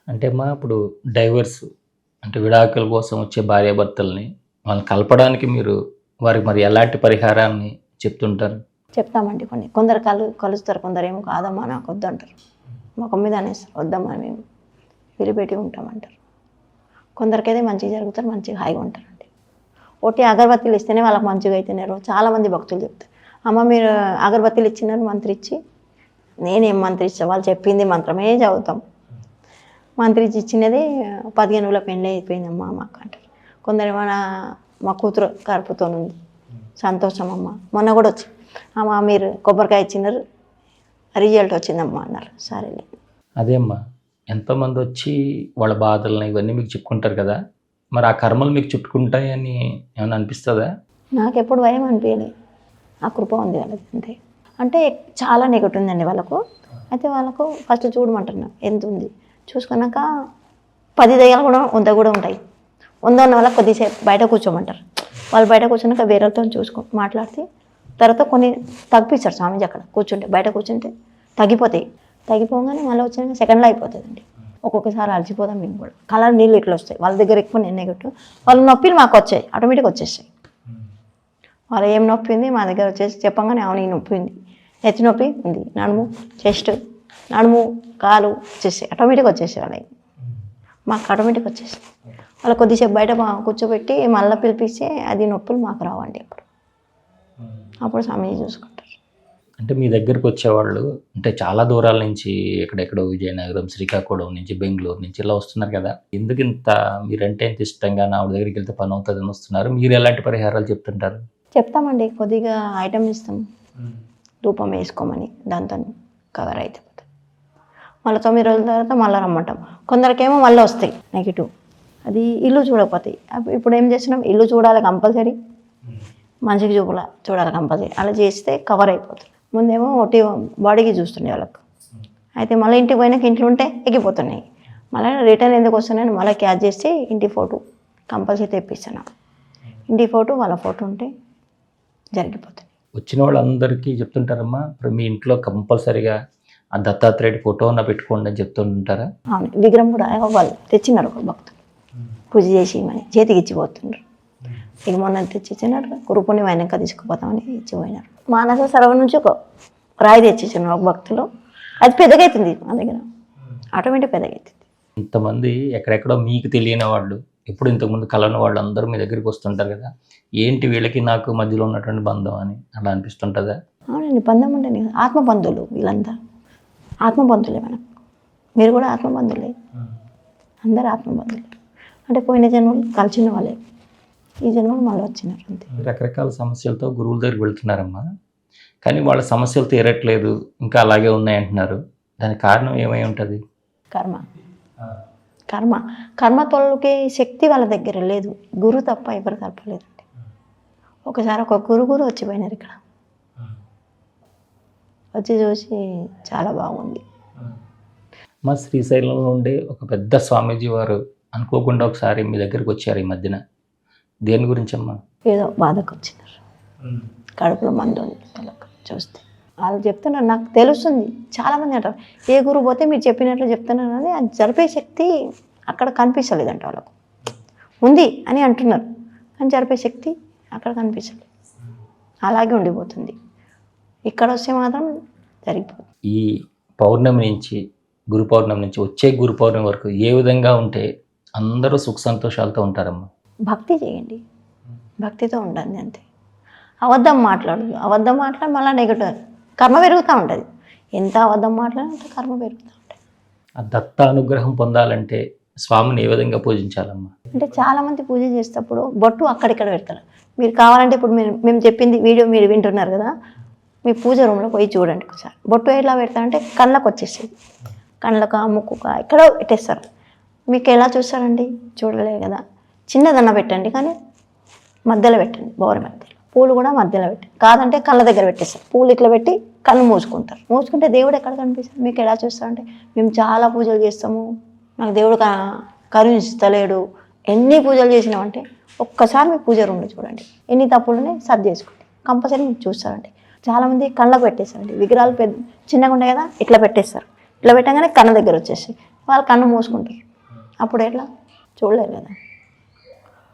అంటే అమ్మా, ఇప్పుడు డైవర్స్ అంటే విడాకుల కోసం వచ్చే భార్యాభర్తల్ని వాళ్ళని కలపడానికి మీరు వారికి మరి ఎలాంటి పరిహారాన్ని చెప్తుంటారు?
చెప్తామండి, కొందరు కలుస్తారు, కొందరు ఏమో కాదమ్మా నాకు వద్దు అంటారు, ముఖం మీద అనేస్తారు వద్దమ్మా మేము విడిపెట్టి ఉంటామంటారు. కొందరికైతే మంచిగా జరుగుతారు, మంచిగా హాయిగా ఉంటారండి. ఒకటి అగరబత్తీలు ఇస్తేనే వాళ్ళకి మంచిగా అయితేనేరు. చాలామంది భక్తులు చెప్తారు, అమ్మ మీరు అగరబత్తీలు ఇచ్చినారు మంత్రి ఇచ్చి, నేనేం మంత్రి ఇచ్చా, వాళ్ళు చెప్పింది మంత్రమే చదువుతాం, మంత్రి ఇచ్చినది 15 రోజుల పెళ్ళి అయిపోయిందమ్మా మాకు అంటారు. కొందరు ఏమన్నా మా కూతురు కడుపుతో ఉంది, సంతోషం అమ్మ, మొన్న కూడా వచ్చి అమ్మ మీరు కొబ్బరికాయ ఇచ్చినారు రిజల్ట్ వచ్చిందమ్మా అన్నారు. సరేలే.
అదే అమ్మా, ఎంతోమంది వచ్చి వాళ్ళ బాధలను ఇవన్నీ మీకు చెప్పుకుంటారు కదా, మరి ఆ కర్మలు మీకు చుట్టుకుంటాయని ఏమైనా అనిపిస్తుందా?
నాకు ఎప్పుడు భయం అనిపించలేదు, ఆ కృప ఉంది వాళ్ళకి అంతే. అంటే చాలా నెగటివ్ ఉందండి వాళ్ళకు. అయితే వాళ్ళకు ఫస్ట్ చూడమంటున్నాను ఎంత ఉంది, చూసుకున్నాక 10 దయ్యాలు కూడా 100 కూడా ఉంటాయి. 100 ఉన్న వాళ్ళకి కొద్దిసేపు బయట కూర్చోమంటారు, వాళ్ళు బయట కూర్చున్నాక వేరేతో మాట్లాడితే తర్వాత కొన్ని తగ్గిస్తారు స్వామీజీ. అక్కడ కూర్చుంటే బయట కూర్చుంటే తగ్గిపోగానే మళ్ళీ వచ్చినాక సెకండ్లో అయిపోతుందండి. ఒక్కొక్కసారి అలసిపోతాం మేము కూడా, కలర్ నీళ్ళు ఇట్లా వస్తాయి. వాళ్ళ దగ్గర ఎక్కువ నేను నెగటివ్, వాళ్ళ నొప్పిలు మాకు వచ్చాయి, ఆటోమేటిక్గా వచ్చేస్తాయి. వాళ్ళు ఏం నొప్పి ఉంది మా దగ్గర వచ్చేసి చెప్పగానే అవును ఈ నొప్పి ఉంది, నెత్తి నొప్పి ఉంది, నడుము చెస్ట్ నడుము కాలు వచ్చేసాయి, ఆటోమేటిక్గా వచ్చేసాయి వాళ్ళకి, మాకు ఆటోమేటిక్గా వచ్చేసాయి. వాళ్ళు కొద్దిసేపు బయట కూర్చోబెట్టి మళ్ళీ పిలిపిస్తే అది నొప్పులు మాకు రావండి. అప్పుడు స్వామీజీ చూసుకుంటారు.
అంటే మీ దగ్గరికి వచ్చేవాళ్ళు అంటే చాలా దూరాల నుంచి ఎక్కడెక్కడో విజయనగరం, శ్రీకాకుళం నుంచి, బెంగుళూరు నుంచి ఇలా వస్తున్నారు కదా! ఎందుకింత మీరంటే ఇంత ఇష్టంగా ఆవిడ దగ్గరికి వెళ్తే పని అవుతుందని వస్తున్నారు? మీరు ఎలాంటి పరిహారాలు చెప్తుంటారు?
చెప్తామండి, కొద్దిగా ఐటమ్ ఇస్తాం, ధూపం వేసుకోమని, దాంతో కవర్ అయిపోతుంది. మళ్ళీ 9 రోజుల తర్వాత మళ్ళీ రమ్మంటాం. కొందరికేమో మళ్ళీ వస్తాయి నెగిటివ్, అది ఇల్లు చూడకపోతాయి. ఇప్పుడు ఏం చేస్తున్నాం, ఇల్లు చూడాలి కంపల్సరీ, మనిషికి చూడాలి కంపల్సరీ. అలా చేస్తే కవర్ అయిపోతుంది. ముందేమో ఒకటి బాడీకి చూస్తుండే వాళ్ళకు, అయితే మళ్ళీ ఇంటికి పోయినాక ఇంట్లో ఉంటే ఎక్కిపోతున్నాయి. మళ్ళీ రిటర్న్ ఎందుకు వస్తున్నాయని మళ్ళీ క్యాచ్ చేసి ఇంటి ఫోటో కంపల్సరీ తెప్పిస్తున్నాం. ఇంటి ఫోటో వాళ్ళ ఫోటో ఉంటే జరిగిపోతుంది.
వచ్చిన వాళ్ళందరికీ చెప్తుంటారమ్మా, ఇప్పుడు మీ ఇంట్లో కంపల్సరీగా ఆ దత్తాత్రేయుడి ఫోటో ఉన్న పెట్టుకోండి అని చెప్తుంటారా?
అవును, విగ్రహం కూడా వాళ్ళు తెచ్చినారు, ఒక భక్తులు పూజ చేసి మని చేతికి ఇచ్చిపోతున్నారు. ఇక మొన్న తెచ్చిచ్చినారు, గురుపుణ్యం అయినాక తీసుకుపోతామని ఇచ్చిపోయినారు. మానస సరవ నుంచి ఒక రాయి తెచ్చిచ్చినారు ఒక భక్తులు, అది పెద్దగా అవుతుంది మా దగ్గర, ఆటోమేటిక్ పెద్దగా అవుతుంది.
ఇంతమంది ఎక్కడెక్కడో మీకు తెలియని వాళ్ళు, ఎప్పుడు ఇంతకుముందు కలవని వాళ్ళు అందరూ మీ దగ్గరికి వస్తుంటారు కదా, ఏంటి వీళ్ళకి నాకు మధ్యలో ఉన్నటువంటి బంధం అని అలా అనిపిస్తుంటుందా?
అవునండి, బంధం ఉంటుంది కదా, ఆత్మబంధువులు వీళ్ళంతా, ఆత్మబంధువులే మనకు. మీరు కూడా ఆత్మబంధువులే, అందరు ఆత్మబంధువులే. అంటే పోయిన జన్మలు కలిసిన వాళ్ళే, ఈ జన్మలు మళ్ళీ వచ్చినారు అంతే.
రకరకాల సమస్యలతో గురువుల దగ్గరికి వెళ్తున్నారమ్మా, కానీ వాళ్ళ సమస్యలు తీరట్లేదు, ఇంకా అలాగే ఉన్నాయంటున్నారు. దానికి కారణం ఏమై ఉంటుంది?
కర్మ కర్మ కర్మ తొలగే శక్తి వాళ్ళ దగ్గర లేదు. గురు తప్ప ఎవరు తప్పలేదండి. ఒకసారి ఒక గురు వచ్చిపోయినారు ఇక్కడ, వచ్చి చూసి చాలా బాగుంది.
మా శ్రీశైలంలో ఉండే ఒక పెద్ద స్వామీజీ వారు అనుకోకుండా ఒకసారి మీ దగ్గరికి వచ్చారు ఈ మధ్యన. దేని గురించి అమ్మా?
ఏదో బాధకు వచ్చినారు, కడుపులో మందు ఉంది వాళ్ళకు. చూస్తే వాళ్ళు చెప్తున్నారు, నాకు తెలుస్తుంది. చాలామంది అంటారు, ఏ గురువు పోతే మీరు చెప్పినట్లు చెప్తున్నారు అని, అది జరిపే శక్తి అక్కడ కనిపించలేదంట వాళ్ళకు. ఉంది అని అంటున్నారు, కానీ జరిపే శక్తి అక్కడ కనిపించలేదు, అలాగే ఉండిపోతుంది. ఇక్కడ వస్తే మాత్రం జరిగిపోతుంది.
ఈ పౌర్ణమి నుంచి, గురు పౌర్ణమి నుంచి వచ్చే గురు పౌర్ణమి వరకు ఏ విధంగా ఉంటే అందరూ సుఖ సంతోషాలతో ఉంటారమ్మా?
భక్తి చేయండి, భక్తితో ఉండండి అంతే. అబద్ధం మాట్లాడి మళ్ళీ నెగటివ్ కర్మ పెరుగుతూ ఉంటుంది. ఎంత అబద్ధం మాట్లాడినా అంత కర్మ పెరుగుతూ ఉంటుంది.
ఆ దత్త అనుగ్రహం పొందాలంటే స్వామిని ఏ విధంగా పూజించాలమ్మా?
అంటే చాలామంది పూజ చేసేటప్పుడు బొట్టు అక్కడిక్కడ పెడతారు. మీరు కావాలంటే ఇప్పుడు మేము చెప్పింది వీడియో మీరు వింటున్నారు కదా, మీ పూజ రూమ్లో పోయి చూడండి ఒకసారి. బొట్టు ఎట్లా పెడతారంటే కళ్ళకు వచ్చేసేది, కళ్ళక ముక్కుక ఎక్కడో పెట్టేస్తారు. మీకు ఎలా చూస్తారండి, చూడలేదు కదా. చిన్నదన్న పెట్టండి, కానీ మధ్యలో పెట్టండి, బోర మధ్యలో. పూలు కూడా మధ్యలో పెట్టండి, కాదంటే కళ్ళ దగ్గర పెట్టేస్తారు. పూలు ఇట్లా పెట్టి కళ్ళు మూసుకుంటారు. మూసుకుంటే దేవుడు ఎక్కడ కనిపిస్తారు? మీకు ఎలా చూస్తారంటే, మేము చాలా పూజలు చేస్తాము, నాకు దేవుడు కరుణిస్తలేడు, ఎన్ని పూజలు చేసినామంటే ఒక్కసారి మీ పూజ రూమ్లో చూడండి, ఎన్ని తప్పులునే సర్ది చేసుకోండి, కంపల్సరీ మీకు చూస్తారండి. చాలామంది కళ్ళకు పెట్టేస్తారండి, విగ్రహాలు పెద్ద చిన్నగా ఉంటాయి కదా, ఇట్లా పెట్టేస్తారు. ఇట్లా పెట్టగానే కళ్ళ దగ్గర వచ్చేసి వాళ్ళు కన్ను మూసుకుంటారు. అప్పుడు ఎట్లా చూడలేరు కదా.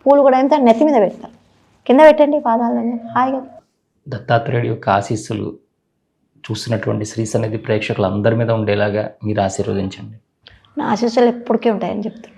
పూలు కూడా ఎంత నెత్తి మీద పెడతారు, కింద పెట్టండి పాదాల హాయిగా.
దత్తాత్రేయుడి యొక్క ఆశీస్సులు చూస్తున్నటువంటి శ్రీ సన్నిధి ప్రేక్షకులు అందరి మీద ఉండేలాగా మీరు ఆశీర్వదించండి.
నా ఆశీస్సులు ఎప్పటికీ ఉంటాయని చెప్తున్నాను.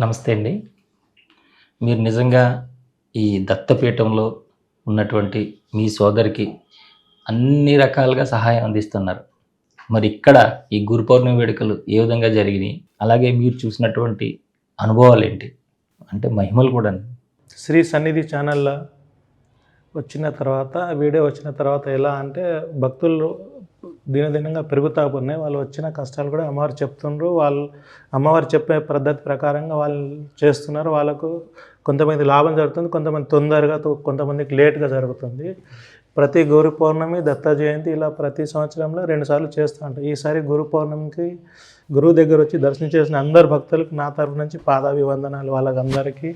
నమస్తే అండి. మీరు నిజంగా ఈ దత్తపీఠంలో ఉన్నటువంటి మీ సోదరికి అన్ని రకాలుగా సహాయం అందిస్తున్నారు. మరి ఇక్కడ ఈ గురు పౌర్ణమి వేడుకలు ఏ విధంగా జరిగినాయి? అలాగే మీరు చూసినటువంటి అనుభవాలేంటి? అంటే మహిమలు కూడా.
శ్రీ సన్నిధి ఛానల్లో వచ్చిన తర్వాత వీడియో వచ్చిన తర్వాత ఎలా అంటే భక్తులు దినదినంగా పెరుగుతా ఉన్నాయి. వాళ్ళు వచ్చిన కష్టాలు కూడా అమ్మవారు చెప్తున్నారు. వాళ్ళు అమ్మవారు చెప్పే పద్ధతి ప్రకారంగా వాళ్ళు చేస్తున్నారు. వాళ్ళకు కొంతమంది లాభం జరుగుతుంది, కొంతమంది తొందరగా, కొంతమందికి లేట్గా జరుగుతుంది. ప్రతి గురు పౌర్ణమి, దత్త జయంతి ఇలా ప్రతి సంవత్సరంలో 2 సార్లు చేస్తూ ఉంటాం. ఈసారి గురు పౌర్ణమికి గురువు దగ్గర వచ్చి దర్శనం చేసిన అందరు భక్తులకు నా తరఫు నుంచి పాదాభివందనాలు. వాళ్ళకందరికీ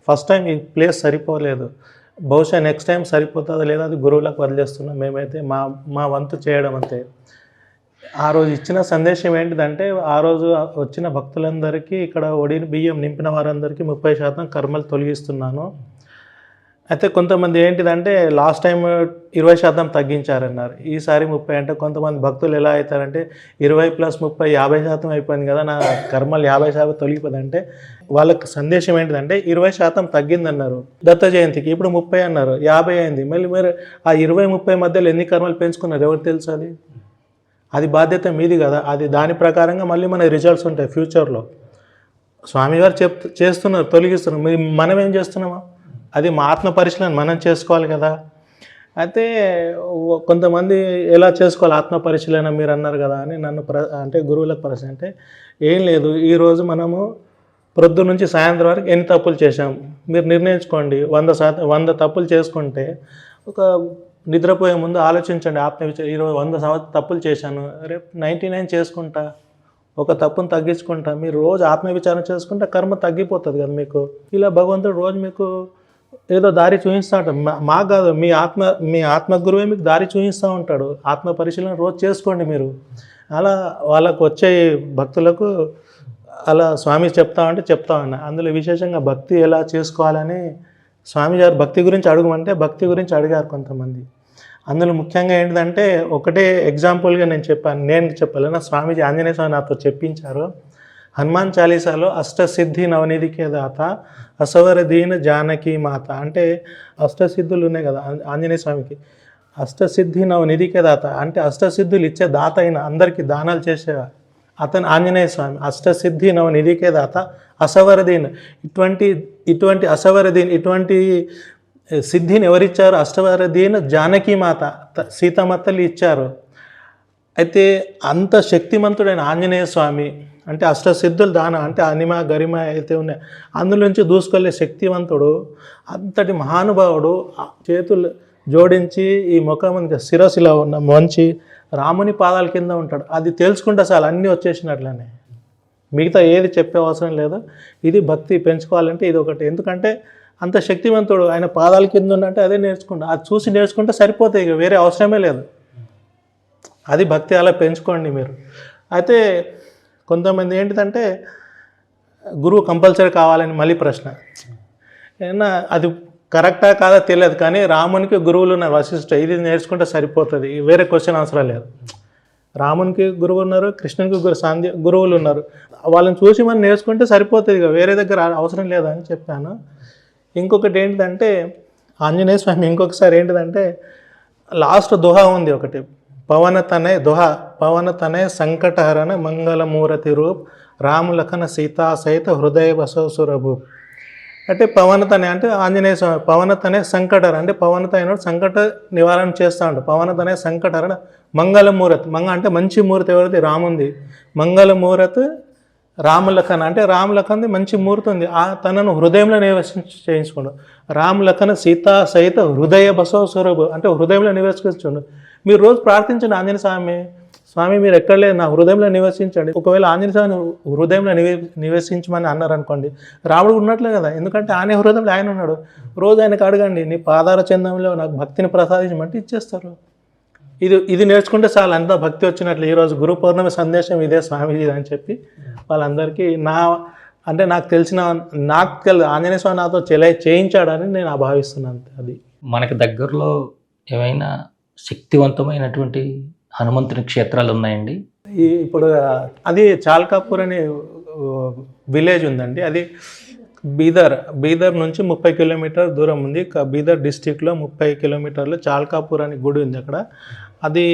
ఫస్ట్ టైం ఈ ప్లేస్ సరిపోలేదు, బహుశా నెక్స్ట్ టైం సరిపోతుందో లేదా అది గురువులకు వదిలేస్తున్నాం. మేమైతే మా వంతు చేయడం అంతే. ఆ రోజు ఇచ్చిన సందేశం ఏంటిదంటే, ఆ రోజు వచ్చిన భక్తులందరికీ ఇక్కడ ఒడిని బియ్యం నింపిన వారందరికీ 30% కర్మలు తొలగిస్తున్నాను. అయితే కొంతమంది ఏంటిదంటే లాస్ట్ టైం 20% తగ్గించారన్నారు, ఈసారి 30. అంటే కొంతమంది భక్తులు ఎలా అవుతారంటే 20+30 50% అయిపోయింది కదా, నా కర్మలు 50% తొలగిపోయింది. అంటే వాళ్ళకి సందేశం ఏంటిదంటే 20% తగ్గిందన్నారు దత్త జయంతికి, ఇప్పుడు 30 అన్నారు, 50 అయింది. మళ్ళీ మీరు ఆ 20-30 మధ్యలో ఎన్ని కర్మలు పెంచుకున్నారు ఎవరు తెలుసు? అది బాధ్యత మీది కదా. అది దాని ప్రకారంగా మళ్ళీ మన రిజల్ట్స్ ఉంటాయి ఫ్యూచర్లో. స్వామివారు చేస్తున్నారు, తొలగిస్తున్నారు. మనం ఏం చేస్తున్నామా? అది మా ఆత్మ పరిశీలన మనం చేసుకోవాలి కదా. అయితే కొంతమంది ఎలా చేసుకోవాలి ఆత్మ పరిశీలన మీరు అన్నారు కదా అని నన్ను అంటే గురువులకు పరిశీలన అంటే ఏం లేదు, ఈరోజు మనము ప్రొద్దు నుంచి సాయంత్రం వరకు ఎన్ని తప్పులు చేశాం మీరు నిర్ణయించుకోండి. 100 తప్పులు చేసుకుంటే ఒక నిద్రపోయే ముందు ఆలోచించండి ఆత్మవిచారం. ఈరోజు 100 తప్పులు చేశాను, రేపు 99 చేసుకుంటా, ఒక తప్పును తగ్గించుకుంటా. మీరు రోజు ఆత్మవిచారం చేసుకుంటే కర్మ తగ్గిపోతుంది కదా మీకు. ఇలా భగవంతుడు రోజు మీకు ఏదో దారి చూపిస్తూ ఉంటాడు. మాకు కాదు, మీ ఆత్మ గురువే మీకు దారి చూపిస్తూ ఉంటాడు. ఆత్మ పరిశీలన రోజు చేసుకోండి మీరు. అలా వాళ్ళకు వచ్చే భక్తులకు అలా స్వామి చెప్తా ఉన్నా. అందులో విశేషంగా భక్తి ఎలా చేసుకోవాలని స్వామి గారు భక్తి గురించి అడగమంటే భక్తి గురించి అడిగారు కొంతమంది. అందులో ముఖ్యంగా ఏంటంటే ఒకటే ఎగ్జాంపుల్గా నేను చెప్పాను. స్వామీజీ ఆంజనేయ స్వామి నాతో చెప్పించారు. హనుమాన్ చాలీసాలో అష్టసిద్ధి నవనిధికే దాత అసవర దీన జానకి మాత అంటే అష్టసిద్ధులు ఉన్నాయి కదా ఆంజనేయ స్వామికి. అష్టసిద్ధి నవనిధికే దాత అంటే అష్టసిద్ధులు ఇచ్చే దాత అయిన అందరికీ దానాలు చేసే అతను ఆంజనేయ స్వామి. అష్టసిద్ధి నవనిధికే దాత అసవరదీన్. ఇటువంటి అసవరదీన్ ఇటువంటి సిద్ధిని ఎవరిచ్చారు? అష్టవరదీన్ జానకి మాత సీతమ్మతల్లి ఇచ్చారు. అయితే అంత శక్తిమంతుడైన ఆంజనేయ స్వామి అంటే అష్టసిద్ధులు దాన అంటే అనిమ గరిమ అయితే ఉన్నాయి, అందులోంచి దూసుకెళ్ళే శక్తివంతుడు, అంతటి మహానుభావుడు చేతులు జోడించి ఈ ముఖం శిరస్సులో ఉన్న మంచి రాముని పాదాల కింద ఉంటాడు. అది తెలుసుకుంటే చాలు అన్నీ వచ్చేసినట్లనే, మిగతా ఏది చెప్పే అవసరం లేదు. ఇది భక్తి పెంచుకోవాలంటే ఇది ఒకటి. ఎందుకంటే అంత శక్తివంతుడు ఆయన పాదాల కింద ఉన్నట్టే అదే నేర్చుకుంటా, అది చూసి నేర్చుకుంటే సరిపోతాయి, ఇక వేరే అవసరమే లేదు. అది భక్తి, అలా పెంచుకోండి మీరు. అయితే కొంతమంది ఏంటిదంటే గురువు కంపల్సరీ కావాలని మళ్ళీ ప్రశ్న. ఏమన్నా అది కరెక్టా కాదా తెలియదు, కానీ రామునికి గురువులు ఉన్నారు వశిష్ఠ, ఇది నేర్చుకుంటే సరిపోతుంది, వేరే క్వశ్చన్ అవసరం లేదు. రామునికి గురువు ఉన్నారు, కృష్ణునికి గురువులు ఉన్నారు, వాళ్ళని చూసి మనం నేర్చుకుంటే సరిపోతుంది, ఇక వేరే దగ్గర అవసరం లేదని చెప్పాను. ఇంకొకటి ఏంటిదంటే ఆంజనేయ స్వామి ఇంకొకసారి ఏంటిదంటే లాస్ట్ దుహా ఉంది ఒకటి, పవన తనే సంకటహరణ మంగళమూరతి రూప్ రాములఖన సీతా సహిత హృదయ బసవసురభూ. అంటే పవనతనే అంటే ఆంజనేయ స్వామి. పవనతనే సంకటహర అంటే పవనత అయినప్పుడు సంకట నివారణ చేస్తూ ఉంటాడు. పవనతనే సంకటహరణ మంగళమూరత్ అంటే మంచి మూర్తి ఎవరైతే రాముంది, మంగళమూరత్ రాములఖన అంటే రాములఖన్ది మంచి మూర్తి ఉంది, తనను హృదయంలో చేయించుకోండు. రాములఖన సీతా సహిత హృదయ బసవసురభూ అంటే హృదయంలో నివసించుకోండు. మీరు రోజు ప్రార్థించండి ఆంజనేయ స్వామి మీరు ఎక్కడ లేదు నా హృదయంలో నివసించండి. ఒకవేళ ఆంజనేయ స్వామి హృదయంలో నివసించమని అన్నారు అనుకోండి, రాముడు ఉన్నట్లే కదా, ఎందుకంటే ఆయన హృదయంలో ఆయన ఉన్నాడు. రోజు ఆయనకు అడగండి, నీ పాదార చందంలో నాకు భక్తిని ప్రసాదించమంటే ఇచ్చేస్తారు. ఇది నేర్చుకుంటే చాలా అంత భక్తి వచ్చినట్లు. ఈరోజు గురు పౌర్ణమి సందేశం ఇదే స్వామీజీ అని చెప్పి వాళ్ళందరికీ నాకు తెలిసిన ఆంజనేయ స్వామి నాతో చేయించాడని నేను భావిస్తున్నాను. అది
మనకి దగ్గరలో ఏమైనా శక్తివంతమైనటువంటి హనుమంతుని క్షేత్రాలు ఉన్నాయండి?
ఇప్పుడు అది చాల్కాపూర్ అని విలేజ్ ఉందండి. అది బీదర్ నుంచి 30 కిలోమీటర్ దూరం ఉంది. బీదర్ డిస్టిక్లో 30 కిలోమీటర్లు చాల్కాపూర్ అని గుడి ఉంది అక్కడ. అది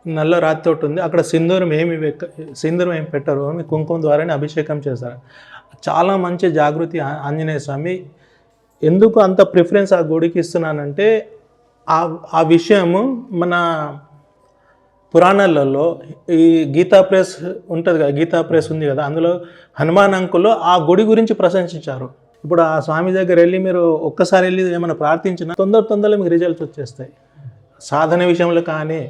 నల్ల రాతి తోటి ఉంది. అక్కడ సింధూరం ఏమి పెట్టరు, కుంకుమ ద్వారానే అభిషేకం చేస్తారు. చాలా మంచి జాగృతి ఆంజనేయ స్వామి. ఎందుకు అంత ప్రిఫరెన్స్ ఆ గుడికి ఇస్తున్నానంటే ఆ విషయము మన పురాణాలలో ఈ గీతా ప్రెస్ ఉంటుంది కదా, గీతా ప్రెస్ ఉంది కదా, అందులో హనుమాన్ అంకులు ఆ గుడి గురించి ప్రశంసించారు. ఇప్పుడు ఆ స్వామి దగ్గర వెళ్ళి మీరు ఒక్కసారి వెళ్ళి ఏమైనా ప్రార్థించినా తొందరలో మీకు రిజల్ట్స్ వచ్చేస్తాయి. సాధన విషయంలో కానీ,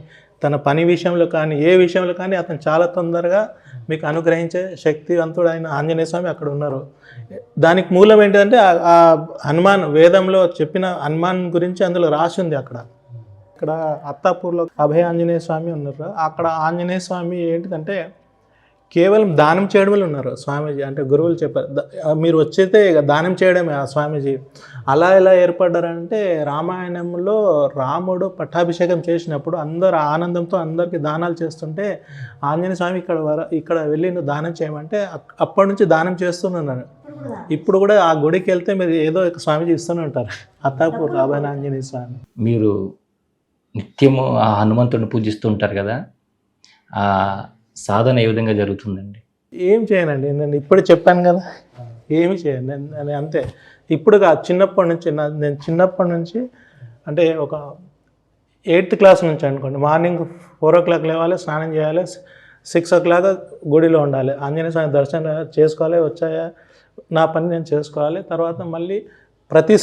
తన పని విషయంలో కానీ, ఏ విషయంలో కానీ అతను చాలా తొందరగా మీకు అనుగ్రహించే శక్తివంతుడు అయిన ఆంజనేయ స్వామి అక్కడ ఉన్నారు. దానికి మూలం ఏంటంటే ఆ హనుమాన్ వేదంలో చెప్పిన హనుమాన్ గురించి అందులో రాసి ఉంది. ఇక్కడ అత్తాపూర్లో అభయ ఆంజనేయ స్వామి ఉన్నారు. అక్కడ ఆంజనేయ స్వామి ఏంటిదంటే కేవలం దానం చేయడమే ఉన్నారు స్వామీజీ. అంటే గురువులు చెప్పారు, మీరు వచ్చేతే దానం చేయడమే ఆ స్వామీజీ. అలా ఎలా ఏర్పడ్డారంటే రామాయణంలో రాముడు పట్టాభిషేకం చేసినప్పుడు అందరు ఆనందంతో అందరికీ దానాలు చేస్తుంటే ఆంజనేయ స్వామి ఇక్కడ వెళ్ళి నువ్వు దానం చేయమంటే అప్పటి నుంచి దానం చేస్తున్నారు. ఇప్పుడు కూడా ఆ గుడికి వెళ్తే మీరు ఏదో ఒక స్వామీజీ ఇస్తూనే ఉంటారు. అత్తాపూర్ అభయ ఆంజనేయ స్వామి.
మీరు నిత్యము ఆ హనుమంతుడిని పూజిస్తూ ఉంటారు కదా, ఆ సాధన ఏ విధంగా జరుగుతుందండి?
ఏం చేయనండి, నేను ఇప్పుడు చెప్పాను కదా, ఏమి చేయను నేను అంతే. ఇప్పుడు నేను చిన్నప్పటి నుంచి అంటే ఒక 8th క్లాస్ నుంచి అనుకోండి, మార్నింగ్ 4 o'clock లేవాలి, స్నానం చేయాలి, 6 o'clock గుడిలో ఉండాలి, ఆంజనేయ స్వామి దర్శనం చేసుకోవాలి, వచ్చాయా నా పని నేను చేసుకోవాలి. తర్వాత మళ్ళీ ప్రతి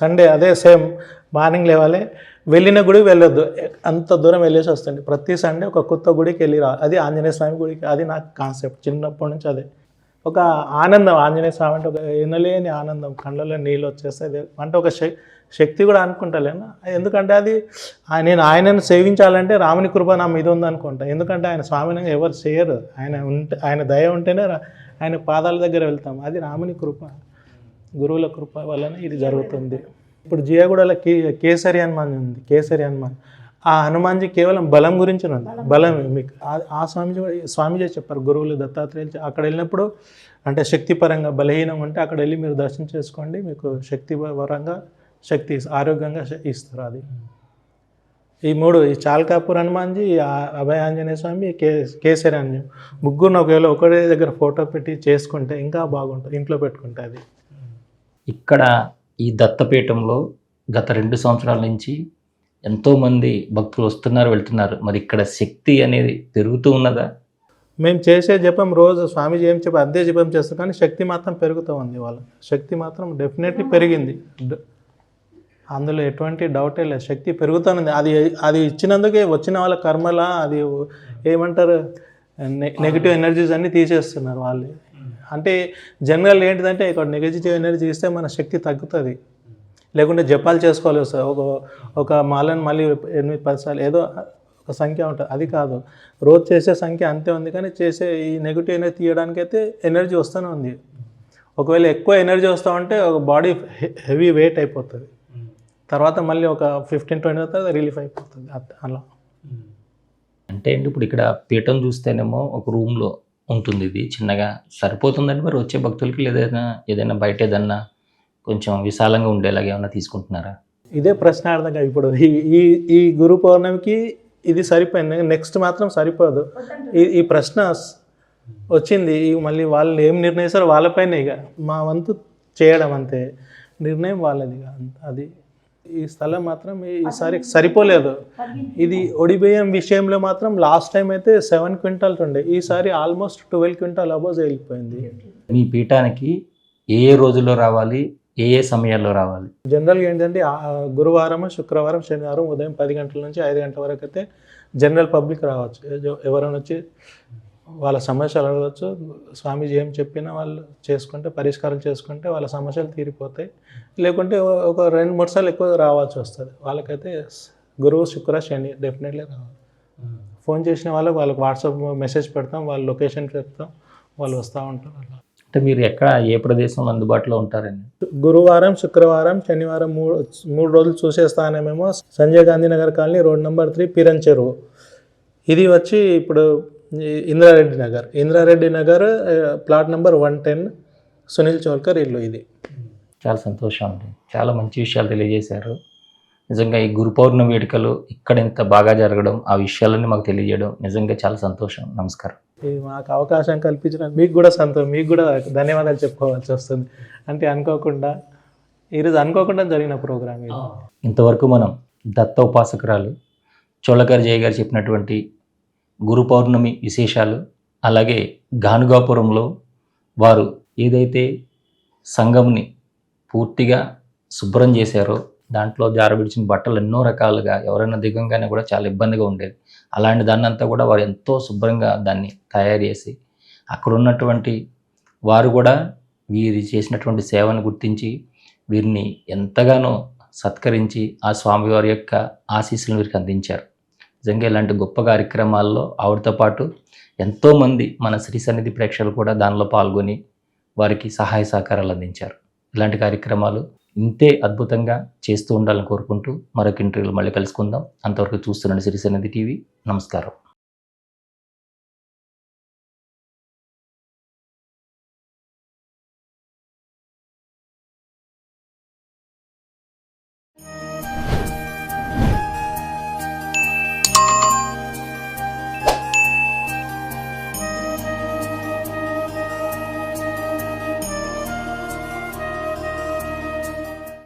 సండే అదే సేమ్ మార్నింగ్ లేవాలి, వెళ్ళిన గుడికి వెళ్ళొద్దు, అంత దూరం వెళ్ళేసి వస్తుంది. ప్రతి సండే ఒక కొత్త గుడికి వెళ్ళి అది ఆంజనేయ స్వామి గుడికి. అది నాకు కాన్సెప్ట్ చిన్నప్పటి నుంచి. అదే ఒక ఆనందం, ఆంజనేయ స్వామి అంటే ఒక ఎనలేని ఆనందం, కళ్ళలో నీళ్ళు వచ్చేస్తాయి. అంటే ఒక శక్తి కూడా అనుకుంటలేను, ఎందుకంటే అది నేను ఆయనను సేవించాలంటే రాముని కృప నా మీద ఉందనుకుంటా. ఎందుకంటే ఆయన స్వామిని ఎవరు చేయరు, ఆయన దయ ఉంటేనే ఆయన పాదాల దగ్గర వెళ్తాం. అది రాముని కృప, గురువుల కృప వల్లనే ఇది జరుగుతుంది. ఇప్పుడు జియాగూడలో కేసరి హనుమాన్ ఉంది. కేసరి హనుమాన్, ఆ హనుమాన్జీ కేవలం బలం గురించి ఉంది. బలం మీకు ఆ స్వామీజీ చెప్పారు, గురువులు దత్తాత్రేయులు. అక్కడ వెళ్ళినప్పుడు అంటే శక్తిపరంగా బలహీనం ఉంటే అక్కడ వెళ్ళి మీరు దర్శనం చేసుకోండి, మీకు శక్తిపరంగా శక్తి ఆరోగ్యంగా ఇస్తారు. అది ఈ 3, ఈ చాల్కాపూర్ హనుమాన్జీ, అభయ ఆంజనేయ స్వామి, కేసరి ఆంజనేయ, ముగ్గురు ఒకవేళ ఒకటే దగ్గర ఫోటో పెట్టి చేసుకుంటే ఇంకా బాగుంటుంది, ఇంట్లో పెట్టుకుంటే. అది
ఇక్కడ ఈ దత్తపీఠంలో గత 2 సంవత్సరాల నుంచి ఎంతోమంది భక్తులు వస్తున్నారు, వెళ్తున్నారు. మరి ఇక్కడ శక్తి అనేది పెరుగుతూ ఉన్నదా?
మేము చేసే జపం రోజు స్వామీజీ ఏం చెప్పి అదే జపం చేస్తాం, కానీ శక్తి మాత్రం పెరుగుతూ ఉంది. వాళ్ళ శక్తి మాత్రం డెఫినెట్లీ పెరిగింది, అందులో ఎటువంటి డౌటే లేదు. శక్తి పెరుగుతుంది. అది ఇచ్చినందుకే వచ్చిన వాళ్ళ కర్మల అది ఏమంటారు, నెగిటివ్ ఎనర్జీస్ అన్నీ తీసేస్తున్నారు వాళ్ళే. అంటే జనరల్ ఏంటిదంటే ఇక్కడ నెగిటివ్ ఎనర్జీ ఇస్తే మన శక్తి తగ్గుతుంది, లేకుంటే జపాలు చేసుకోవాలి వస్తుంది. ఒక మాలను మళ్ళీ 8-10 సార్లు ఏదో ఒక సంఖ్య ఉంటుంది, అది కాదు. రోజు చేసే సంఖ్య అంతే ఉంది, కానీ చేసే ఈ నెగిటివ్ ఎనర్జీ తీయడానికి అయితే ఎనర్జీ వస్తూనే ఉంది. ఒకవేళ ఎక్కువ ఎనర్జీ వస్తూ ఉంటే ఒక బాడీ హెవీ వెయిట్ అయిపోతుంది, తర్వాత మళ్ళీ ఒక 15-20 తర్వాత రిలీఫ్ అయిపోతుంది. అలా
అంటే ఇప్పుడు ఇక్కడ పీఠం చూస్తేనేమో ఒక రూమ్లో ఉంటుంది, ఇది చిన్నగా సరిపోతుందండి మరి వచ్చే భక్తులకి? లేదా ఏదైనా బయట ఏదన్నా కొంచెం విశాలంగా ఉండేలాగా ఏమన్నా తీసుకుంటున్నారా?
ఇదే ప్రశ్నార్థంగా ఇప్పుడు ఈ గురు పౌర్ణమికి ఇది సరిపోయింది, నెక్స్ట్ మాత్రం సరిపోదు. ఈ ప్రశ్న వచ్చింది, మళ్ళీ వాళ్ళు ఏం నిర్ణయిస్తారో వాళ్ళపైన ఇక మా వంతు చేయడం అంతే, నిర్ణయం వాళ్ళది ఇక. అది ఈ స్థలం మాత్రం ఈసారి సరిపోలేదు. ఇది ఒడిబియ్యం విషయంలో మాత్రం లాస్ట్ టైం అయితే 7 క్వింటాల్స్ ఉండే, ఈసారి ఆల్మోస్ట్ 12 క్వింటాల్ అబోజ్ వెళ్ళిపోయింది.
మీ పీఠానికి ఏ రోజుల్లో రావాలి, ఏ సమయాల్లో రావాలి?
జనరల్గా ఏంటంటే గురువారం, శుక్రవారం, శనివారం ఉదయం 10 గంటల నుంచి 5 గంటల వరకు అయితే జనరల్ పబ్లిక్ రావచ్చు. ఎవరైనా వచ్చి వాళ్ళ సమస్యలు అడగవచ్చు, స్వామీజీ ఏం చెప్పినా వాళ్ళు చేసుకుంటే, పరిష్కారం చేసుకుంటే వాళ్ళ సమస్యలు తీరిపోతాయి. లేకుంటే ఒక 2-3 సార్లు ఎక్కువ రావాల్సి వస్తుంది. వాళ్ళకైతే గురువు, శుక్ర, శని డెఫినెట్లీ రావాలి. ఫోన్ చేసిన వాళ్ళకి వాట్సాప్ మెసేజ్ పెడతాం, వాళ్ళ లొకేషన్ చెప్తాం, వాళ్ళు వస్తూ ఉంటారు. అలా
అంటే మీరు ఎక్కడ ఏ ప్రదేశంలో అందుబాటులో ఉంటారండి?
గురువారం, శుక్రవారం, శనివారం 3 రోజులు చూసేస్తానేమేమో. Sanjay Gandhi Nagar colony, road number 3, Peeran Cheruvu. ఇది వచ్చి ఇప్పుడు ఇంద్రారెడ్డి నగర్ ప్లాట్ నెంబర్ 110 సునీల్ చోల్కర్ ఇల్లు ఇది.
చాలా సంతోషం అండి. చాలా మంచి విషయాలు తెలియజేశారు. నిజంగా ఈ గురు పౌర్ణమి వేడుకలు ఇక్కడ ఇంత బాగా జరగడం, ఆ విషయాలన్నీ మాకు తెలియజేయడం నిజంగా చాలా సంతోషం. నమస్కారం.
ఇది మాకు అవకాశం కల్పించిన మీకు కూడా మీకు కూడా ధన్యవాదాలు చెప్పుకోవాల్సి వస్తుంది. అంటే ఈరోజు అనుకోకుండా జరిగిన ప్రోగ్రామ్ ఇది.
ఇంతవరకు మనం దత్త ఉపాసకురాలు చోళకర్ జయ గారు చెప్పినటువంటి గురు పౌర్ణమి విశేషాలు, అలాగే గానుగాపురంలో వారు ఏదైతే సంఘంని పూర్తిగా శుభ్రం చేశారో దాంట్లో జారబిడిచిన బట్టలు ఎన్నో రకాలుగా ఎవరైనా దిగంగానే కూడా చాలా ఇబ్బందిగా ఉండేది. అలాంటి దాన్ని అంతా కూడా వారు ఎంతో శుభ్రంగా దాన్ని తయారు చేసి అక్కడ ఉన్నటువంటి వారు కూడా వీరి చేసినటువంటి సేవను గుర్తించి వీరిని ఎంతగానో సత్కరించి ఆ స్వామివారి యొక్క ఆశీస్సులను వీరికి అందించారు. నిజంగా ఇలాంటి గొప్ప కార్యక్రమాల్లో ఆవిడతో పాటు ఎంతోమంది మన శ్రీ సన్నిధి ప్రేక్షకులు కూడా దానిలో పాల్గొని వారికి సహాయ సహకారాలు అందించారు. ఇలాంటి కార్యక్రమాలు ఇంతే అద్భుతంగా చేస్తూ ఉండాలని కోరుకుంటూ మరొక ఇంటర్వ్యూలో మళ్ళీ కలుసుకుందాం. అంతవరకు చూస్తున్నాను శ్రీ సన్నిధి టీవీ. నమస్కారం.